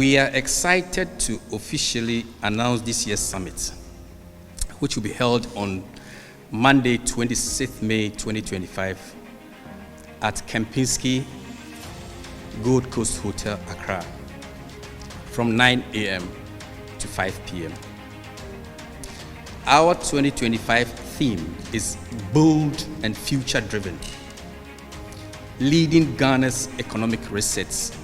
We are excited to officially announce this year's summit, which will be held on Monday, 26th May 2025 at Kempinski Gold Coast Hotel, Accra, from 9 a.m. to 5 p.m. Our 2025 theme is bold and future-driven, leading Ghana's economic resets,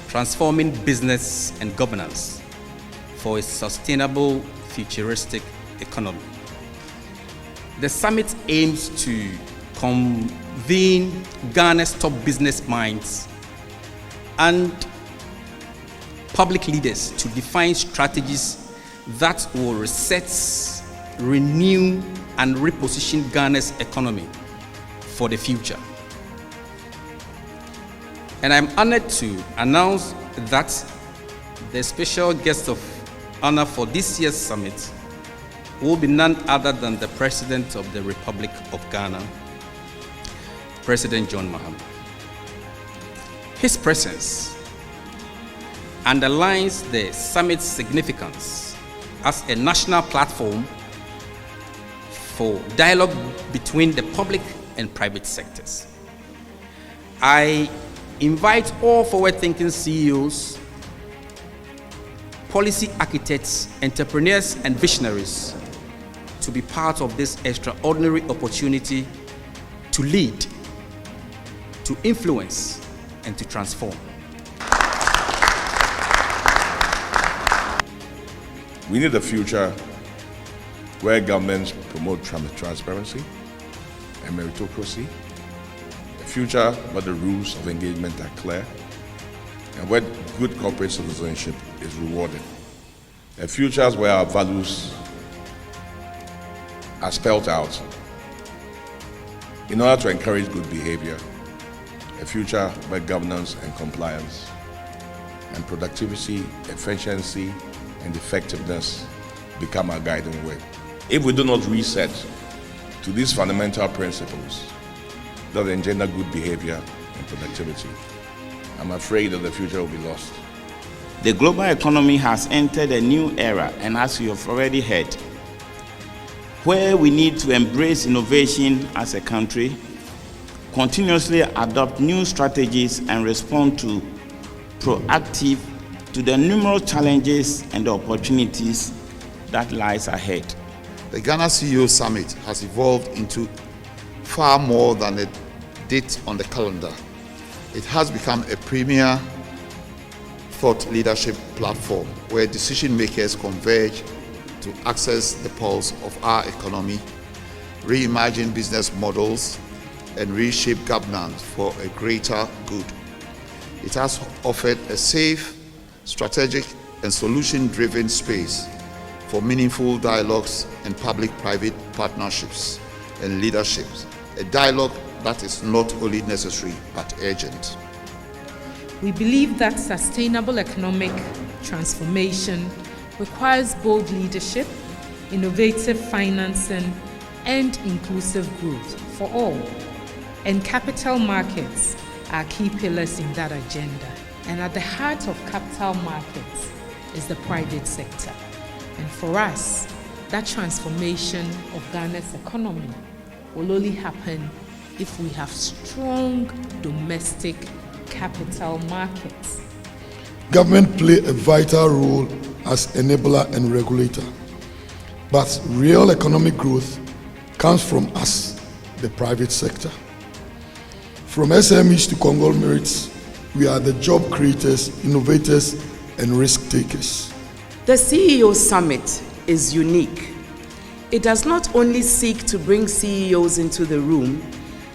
transforming business and governance for a sustainable, futuristic economy. The summit aims to convene Ghana's top business minds and public leaders to define strategies that will reset, renew, and reposition Ghana's economy for the future. And I'm honored to announce that the special guest of honor for this year's summit will be none other than the President of the Republic of Ghana, President John Mahama. His presence underlines the summit's significance as a national platform for dialogue between the public and private sectors. I invite all forward-thinking CEOs, policy architects, entrepreneurs, and visionaries to be part of this extraordinary opportunity to lead, to influence, and to transform. We need a future where governments promote transparency and meritocracy, a future where the rules of engagement are clear and where good corporate citizenship is rewarded, a future where our values are spelled out in order to encourage good behavior, a future where governance and compliance and productivity, efficiency, and effectiveness become our guiding way. If we do not reset to these fundamental principles that engender good behavior and productivity, I'm afraid that the future will be lost. The global economy has entered a new era, and as you have already heard, where we need to embrace innovation as a country, continuously adopt new strategies and respond to the numerous challenges and the opportunities that lies ahead. The Ghana CEO Summit has evolved into far more than a date on the calendar. It has become a premier thought leadership platform where decision makers converge to access the pulse of our economy, reimagine business models, and reshape governance for a greater good. It has offered a safe, strategic, and solution-driven space for meaningful dialogues and public-private partnerships and leaderships, a dialogue that is not only necessary but urgent. We believe that sustainable economic transformation requires bold leadership, innovative financing, and inclusive growth for all. And capital markets are key pillars in that agenda. And at the heart of capital markets is the private sector. And for us, that transformation of Ghana's economy will only happen if we have strong domestic capital markets. Government play a vital role as enabler and regulator, but real economic growth comes from us, the private sector. From SMEs to conglomerates, we are the job creators, innovators, and risk takers. The CEO Summit is unique. It does not only seek to bring CEOs into the room,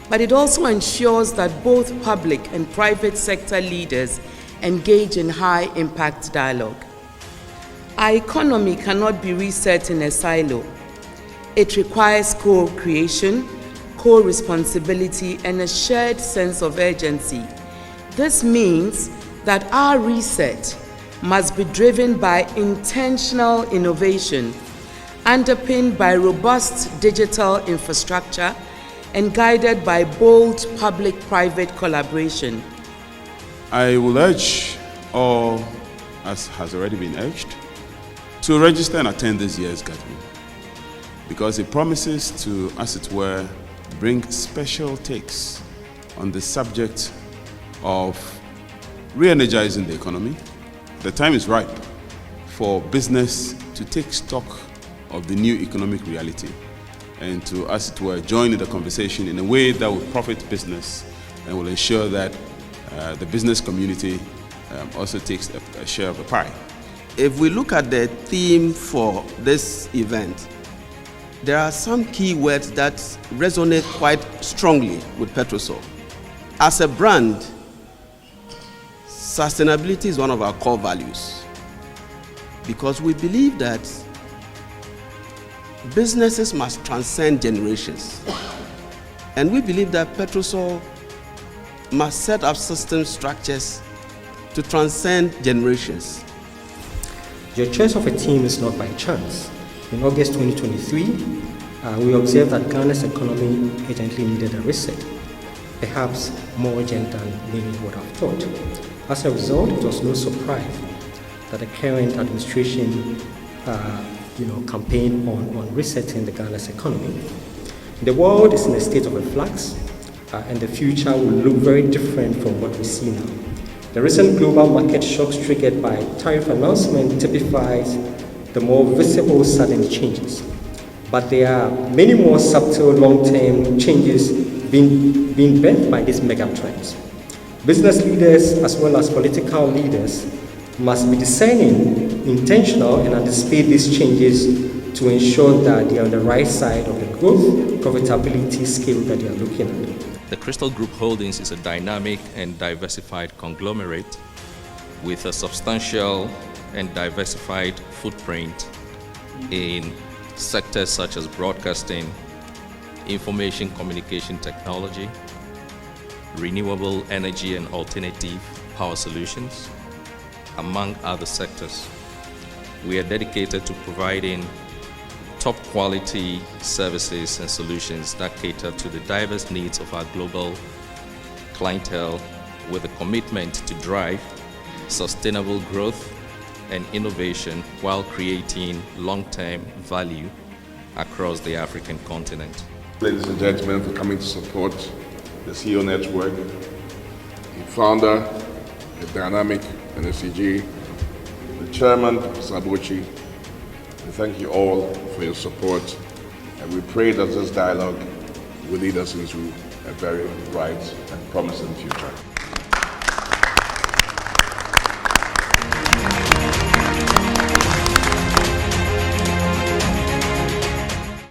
but it also ensures that both public and private sector leaders engage in high-impact dialogue. Our economy cannot be reset in a silo. It requires co-creation, co-responsibility, and a shared sense of urgency. This means that our reset must be driven by intentional innovation, underpinned by robust digital infrastructure, and guided by bold public-private collaboration. I will urge or, as has already been urged, to register and attend this year's gathering, because it promises to, as it were, bring special takes on the subject of re-energizing the economy. The time is ripe for business to take stock of the new economic reality and to, as it were, join in the conversation in a way that will profit business and will ensure that the business community also takes a share of the pie. If we look at the theme for this event, there are some key words that resonate quite strongly with Petrosol. As a brand, sustainability is one of our core values because we believe that businesses must transcend generations. And we believe that Petrosol must set up system structures to transcend generations. Your choice of a theme is not by chance. In August 2023, we observed that Ghana's economy urgently needed a reset, perhaps more urgent than many would have thought. As a result, it was no surprise that the current administration campaigned on resetting the Ghana's economy. The world is in a state of a flux, and the future will look very different from what we see now. The recent global market shocks triggered by tariff announcement typifies the more visible sudden changes. But there are many more subtle long-term changes being birthed by these mega trends. Business leaders as well as political leaders must be discerning, intentional, and anticipate these changes to ensure that they are on the right side of the growth, profitability scale that they are looking at. The Crystal Group Holdings is a dynamic and diversified conglomerate with a substantial and diversified footprint in sectors such as broadcasting, information communication technology, renewable energy and alternative power solutions, among other sectors. We are dedicated to providing top quality services and solutions that cater to the diverse needs of our global clientele with a commitment to drive sustainable growth and innovation while creating long-term value across the African continent. Ladies and gentlemen, for coming to support the CEO Network, the founder, the dynamic NSCG, the chairman, Sabuchi. We thank you all for your support, and we pray that this dialogue will lead us into a very bright and promising future.